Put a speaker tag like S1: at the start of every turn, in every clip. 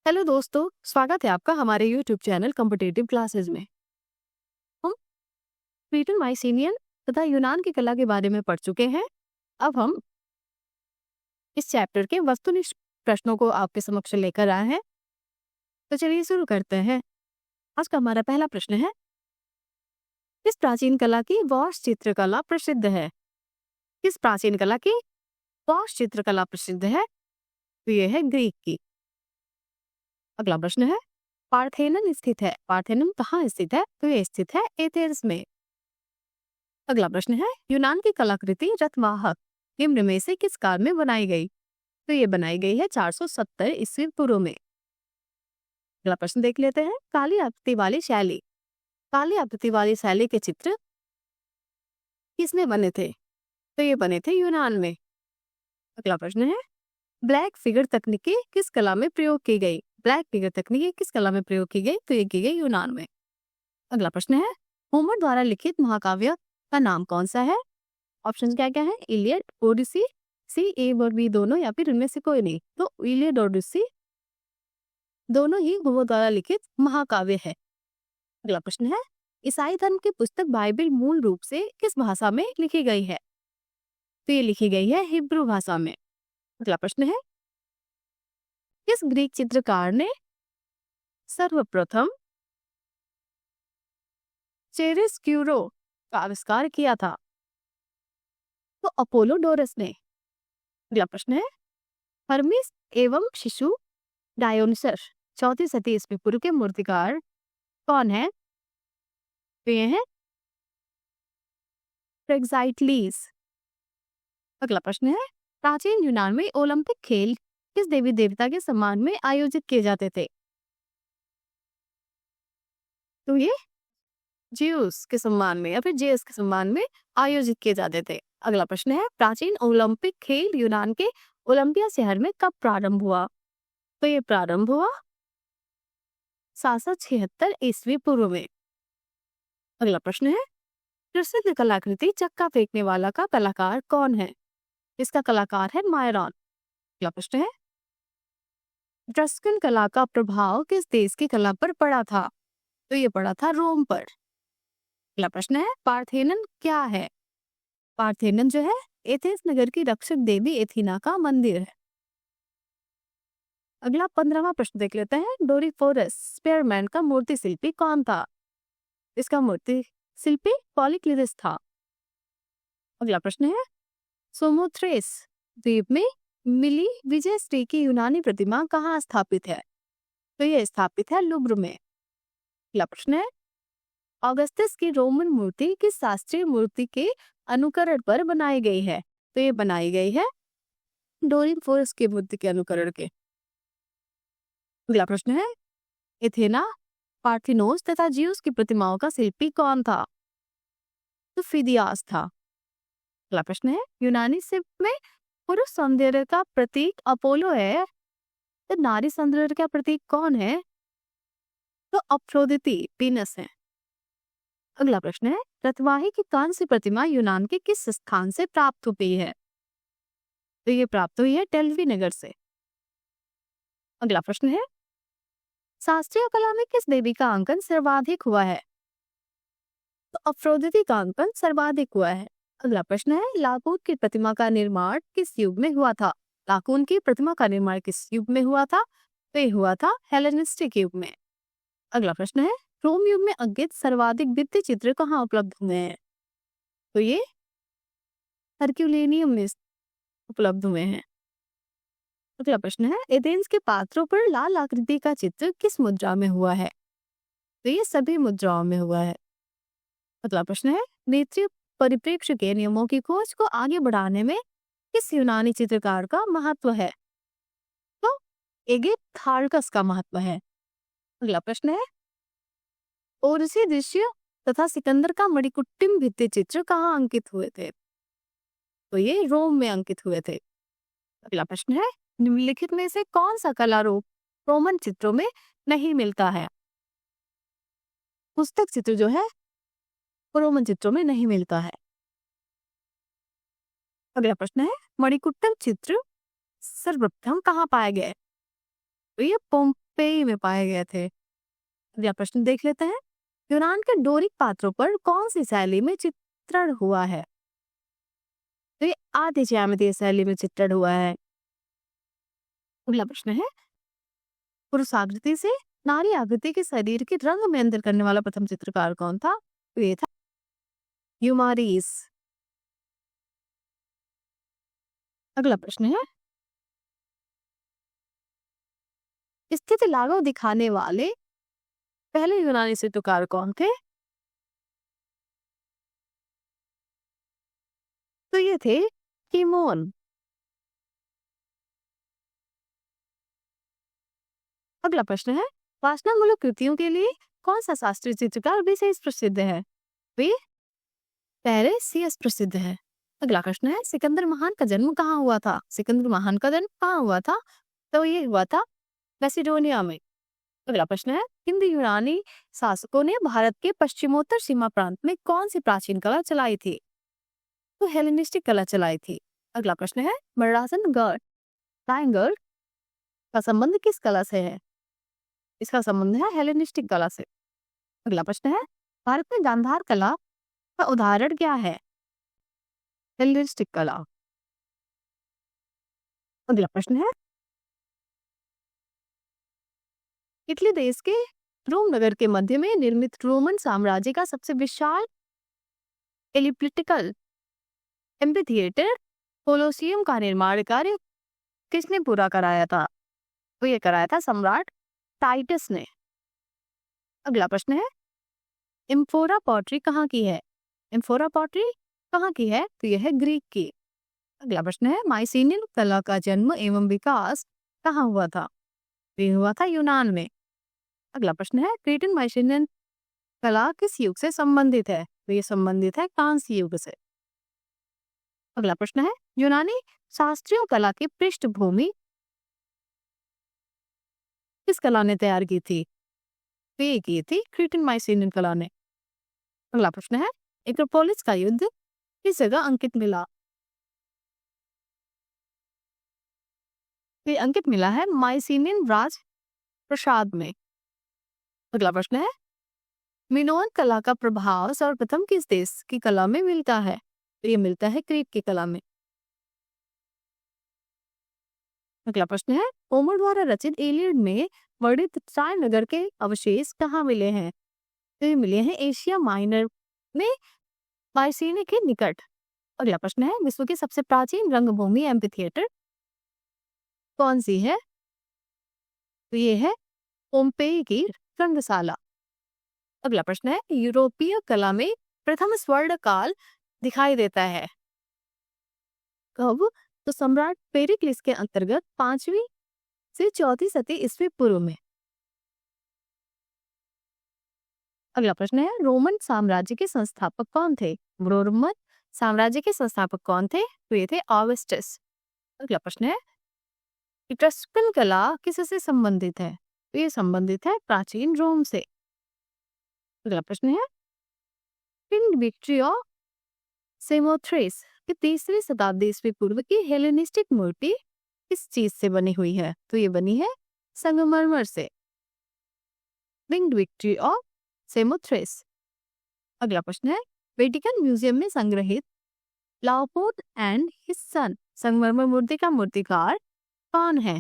S1: Hello दोस्तों, स्वागत है आपका हमारे यूट्यूब चैनल कॉम्पिटिटिव क्लासेस में। हम क्रीटन माइसीनियन तथा यूनान की कला के बारे में पढ़ चुके हैं। अब हम इस चैप्टर के वस्तुनिष्ठ प्रश्नों को आपके समक्ष लेकर आए हैं। तो चलिए शुरू करते हैं। आज का हमारा पहला प्रश्न है, किस प्राचीन कला की वॉश चित्रकला प्रसिद्ध है? किस प्राचीन कला की वॉश चित्रकला प्रसिद्ध है? तो ये है ग्रीक की। अगला प्रश्न है, पार्थेनन स्थित है। पार्थेनन कहाँ स्थित है? तो ये स्थित है एथेंस में। अगला प्रश्न है, यूनान की कलाकृति रथवाहक निम्न में से किस काल में बनाई गई? तो ये बनाई गई है 470 ईस्वी पूर्व में। अगला प्रश्न देख लेते हैं, काली आकृति वाली शैली। काली आकृति वाली शैली के चित्र किसमें बने थे? तो ये बने थे यूनान में। अगला प्रश्न है, ब्लैक फिगर तकनीकी किस कला में प्रयोग की गई? ब्लैक फिगर तकनीकी किस कला में प्रयोग की गई? तो ये की गई यूनान में। अगला प्रश्न है, होमर द्वारा लिखित महाकाव्य का नाम कौन सा है? ऑप्शन क्या क्या है? इलियड, ओडिसी, सी, ए और बी दोनों, या फिर इनमें से कोई नहीं। तो इलियड और ओडिसी दोनों ही होमर द्वारा लिखित महाकाव्य है। अगला प्रश्न है, ईसाई धर्म की पुस्तक बाइबल मूल रूप से किस भाषा में लिखी गई है? तो ये लिखी गई है हिब्रू भाषा में। अगला प्रश्न है, किस ग्रीक चित्रकार ने सर्वप्रथम चियरोस्क्यूरो का आविष्कार किया था? तो अपोलोडोरस ने। अगला प्रश्न है, हर्मिस एवं शिशु डायोनिसस चौथी सदी ईस्वी पूर्व के मूर्तिकार कौन है? तो ये है प्रेग्जाइटलीस। अगला प्रश्न है, प्राचीन यूनान में ओलंपिक खेल किस देवी देवता के सम्मान में आयोजित किए जाते थे? तो ये जिउस के सम्मान में या फिर जेउस के सम्मान में आयोजित किए जाते थे। अगला प्रश्न है, प्राचीन ओलंपिक खेल यूनान के ओलंपिया शहर में कब प्रारंभ हुआ? तो ये प्रारंभ हुआ 776 ईस्वी पूर्व में। अगला प्रश्न है, प्रसिद्ध कलाकृति चक्का फेंकने वाला का कलाकार कौन है? इसका कलाकार है मायरॉन। अगला प्रश्न है, एट्रस्कन कला का प्रभाव किस देश की कला पर पड़ा था? तो ये पड़ा था रोम पर। अगला प्रश्न है, पार्थेनन क्या है? पार्थेनन जो है एथेंस नगर की रक्षक देवी एथीना का मंदिर है। अगला 15वां प्रश्न देख लेते हैं, डोरिफोरस स्पेयरमैन का मूर्ति शिल्पी कौन था? इसका मूर्ति शिल्पी पॉलीक्लिस था। अगला प्रश्न है, सोमोथ्रेस द्वीप में मिली विजय श्री की यूनानी प्रतिमा कहाँ स्थापित है? तो यह स्थापित है लुब्र में। अगला प्रश्न है, ऑगस्टस की रोमन मूर्ति किस शास्त्रीय मूर्ति के अनुकरण पर बनाई गई है? तो ये बनाई गई है डोरिफोरस की मूर्ति के अनुकरण के। अगला प्रश्न है, एथेना, पार्थिनोस तथा जिउस की प्रतिमाओं का शिल्पी कौन था? तो फिदियास था। अगला प्रश्न है, यूनानी शिल्प में पुरुष सौंदर्य का प्रतीक अपोलो है, तो नारी सौंदर्य का प्रतीक कौन है? तो अफ्रोदिति वीनस है। अगला प्रश्न है, रथवाही की कांस्य प्रतिमा यूनान के किस स्थान से प्राप्त हुई है? तो ये प्राप्त हुई है डेल्फी नगर से। अगला प्रश्न है, शास्त्रीय कला में किस देवी का अंकन सर्वाधिक हुआ है? तो अफ्रोदिति का अंकन सर्वाधिक हुआ है। अगला प्रश्न है, लाकून की प्रतिमा का निर्माण किस युग में हुआ था? लाकून की प्रतिमा का निर्माण किस युग में हुआ था? तो ये हुआ था हेलेनिस्टिक युग में। अगला प्रश्न है, रोम युग में अंकित सर्वाधिक भित्ति चित्र कहाँ उपलब्ध हुए हैं? तो ये हरक्यूलेनियम में उपलब्ध हुए हैं। अगला प्रश्न है, एथेंस के पात्रों पर लाल आकृति का चित्र किस मुद्रा में हुआ है? तो ये सभी मुद्राओं में हुआ है। अगला प्रश्न है, नेत्रीय परिप्रेक्ष्य के नियमों की खोज को आगे बढ़ाने में किस यूनानी चित्रकार का महत्व है? तो एगिप्थार्कस का महत्व है। अगला प्रश्न है, ओरसी दृश्य तथा सिकंदर का मणिकुट्टिम भित्ति चित्र कहाँ अंकित हुए थे? तो ये रोम में अंकित हुए थे। अगला प्रश्न है, निम्नलिखित में से कौन सा कला रूप रोमन चित्रों में नहीं मिलता है? पुस्तक चित्र जो है रोमन चित्रों में नहीं मिलता है। अगला प्रश्न है, मणिकुट्टम चित्र सर्वप्रथम कहाँ पाए गए? तो ये पोम्पेई में पाए गए थे। अगला प्रश्न देख लेते हैं। यूनान के डोरिक पात्रों पर कौन सी शैली में चित्रण हुआ है? तो ये आदि ज्यामितीय शैली में चित्रण हुआ है। अगला प्रश्न है, पुरुष आकृति से नारी आकृति के शरीर के रंग में अंतर करने वाला प्रथम चित्रकार कौन था? तो ये था यूमारीस। अगला प्रश्न है, स्थिति लागू दिखाने वाले पहले यूनानी चित्रकार कौन थे? तो ये थे कीमोन। अगला प्रश्न है, वासनामूलक कृतियों के लिए कौन सा शास्त्रीय चित्रकार विशेष प्रसिद्ध है? वे पहले सीएस प्रसिद्ध है। अगला प्रश्न है, सिकंदर महान का जन्म कहाँ हुआ था? सिकंदर महान का जन्म कहाँ हुआ था? तो ये हुआ था मैसिडोनिया में। अगला प्रश्न है, हिंदी यूनानी शासकों ने भारत के पश्चिमोत्तर सीमा प्रांत में कौन सी प्राचीन कला चलाई थी? तो हेलेनिस्टिक कला चलाई थी। अगला प्रश्न है, मर्रासन गढ़ ट्रायंगल का संबंध किस कला से है? इसका संबंध है हेलेनिस्टिक कला से। अगला प्रश्न है, भारत में गांधार कला का उदाहरण क्या है? हेलेनिस्टिक कला। अगला प्रश्न है, इटली देश के रोम नगर के मध्य में निर्मित रोमन साम्राज्य का सबसे विशाल एलिप्टिकल एम्फीथिएटर कोलोसियम का निर्माण कार्य किसने पूरा कराया था? तो ये कराया था सम्राट टाइटस ने। अगला प्रश्न है, इम्फोरा पॉटरी कहाँ की है? इम्फोरा पॉटरी कहाँ की है? तो यह है ग्रीक की। अगला प्रश्न है, माइसीनियन कला का जन्म एवं विकास कहाँ हुआ था? ये हुआ था यूनान में। अगला प्रश्न है, क्रेटन माइसीनियन कला किस युग से संबंधित है? तो ये संबंधित है कांस्य युग से। अगला प्रश्न है, यूनानी शास्त्रीय कला की पृष्ठभूमि किस कला ने तैयार की थी? तो ये की थी क्रेटन माइसीनियन कला ने। अगला प्रश्न है, एक्रोपोलिस का युद्ध किस जगह अंकित मिला? ये अंकित मिला है माइसीनियन राज प्रसाद में। अगला प्रश्न है, मिनोअन कला का प्रभाव सर्वप्रथम किस देश की कला में मिलता है? तो ये मिलता है क्रीट की कला में। अगला प्रश्न है, होमर द्वारा रचित एलियड में वर्णित ट्राय नगर के अवशेष कहाँ मिले हैं? तो ये मिले हैं एशिया माइनर में माइसीने के निकट। अगला प्रश्न है, विश्व की सबसे प्राचीन रंगभूमि एम्फीथिएटर कौन सी है? तो ये है पोम्पेई की रंगशाला। अगला प्रश्न है, यूरोपीय कला में प्रथम स्वर्ण काल दिखाई देता है कब? तो सम्राट पेरिक्लिस के अंतर्गत 5वीं से 4वीं सदी ईस्वी पूर्व में। अगला प्रश्न है, रोमन साम्राज्य के संस्थापक कौन थे? रोमन साम्राज्य के संस्थापक कौन थे? तो ये थे ऑगस्टस। अगला प्रश्न है, इट्रस्कन कला किससे संबंधित है? तो ये संबंधित है प्राचीन रोम से। अगला प्रश्न है, किंग विक्ट्री ऑफ सेमोथ्रेस की 3वीं शताब्दी ईस्वी पूर्व की हेलेनिस्टिक मूर्ति किस चीज से बनी हुई है? तो ये बनी है संगमरमर से। King victory of Samothrace. अगला प्रश्न है, वेटिकन म्यूजियम में संग्रहित लाओपोल्ड एंड हिज सन संगमरमर मूर्ति का मूर्तिकार कौन है?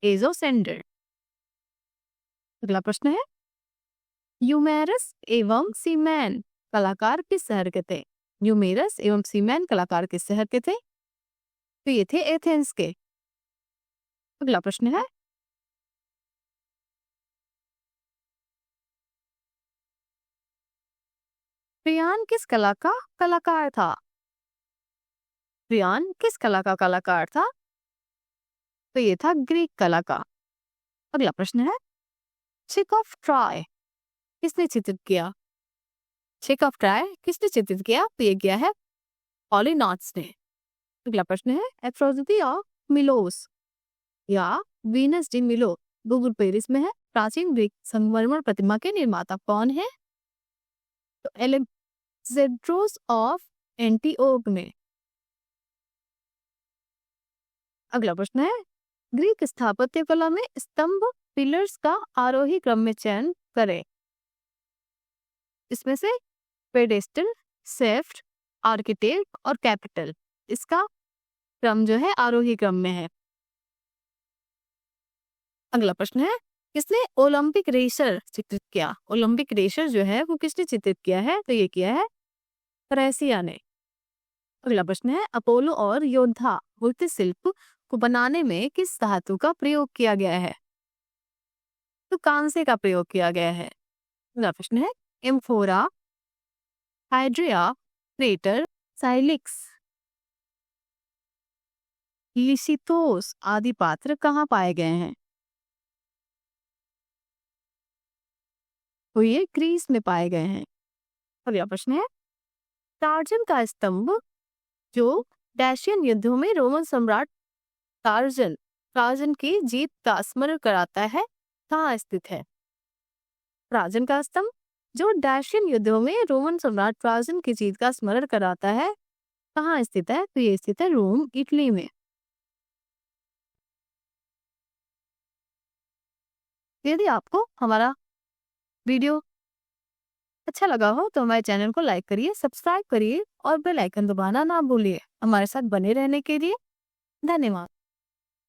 S1: एजोसेंडर। अगला प्रश्न है, यूमेरस एवं सीमैन कलाकार किस शहर के थे? यूमेरस एवं सीमैन कलाकार किस शहर के थे? तो ये थे एथेंस के। अगला प्रश्न है, प्रियान किस कला का कलाकार था? प्रियान किस कला का कलाकार था? तो ये था ग्रीक कला का। अगला प्रश्न है, शिप ऑफ ट्रॉय किसने चित्रित किया? शिप ऑफ ट्रॉय किसने चित्रित किया? तो ये किया है पॉलिनॉट्स ने। अगला प्रश्न है, एफ्रोडिटी ऑफ मिलोस या वीनस डी मिलो गूगल पेरिस में है। प्राचीन ग्रीक संगमरमर प्रतिमा के निर्माता कौन है? तो एलेक्जेंड्रोस ऑफ एंटीओक में। अगला प्रश्न है, ग्रीक स्थापत्य कला में स्तंभ पिलर्स का आरोही क्रम में चयन करें। इसमें से पेडेस्टल, सेफ्ट, आर्किटेक्ट और कैपिटल, इसका क्रम जो है आरोही क्रम में है। अगला प्रश्न है, किसने ओलंपिक रेसर चित्रित किया? ओलंपिक रेसर जो है वो किसने चित्रित किया है? तो ये किया है क्रेसिया ने। अगला प्रश्न है, अपोलो और योद्धा मूर्ति शिल्प को बनाने में किस धातु का प्रयोग किया गया है? तो कांसे का प्रयोग किया गया है। अगला प्रश्न है, एम्फोरा, हाइड्रिया, क्रेटर, साइलिक्स, लिसिथोस आदि पात्र कहाँ पाए गए हैं? तो ये ग्रीस में पाए गए हैं। अगला प्रश्न है, टार्जन का स्तंभ जो डैशियन युद्धों में रोमन सम्राट टार्जन ट्राजन की जीत का स्मरण कराता है, कहाँ स्थित है? ट्राजन का स्तंभ जो डैशियन युद्धों में रोमन सम्राट ट्राजन की जीत का स्मरण कराता है, कहाँ स्थित है? तो ये स्थित है रोम, इटली में। यदि आपको हमारा वीडियो अच्छा लगा हो तो हमारे चैनल को लाइक करिए, सब्सक्राइब करिए और बेल आइकन दबाना ना भूलिए। हमारे साथ बने रहने के लिए धन्यवाद।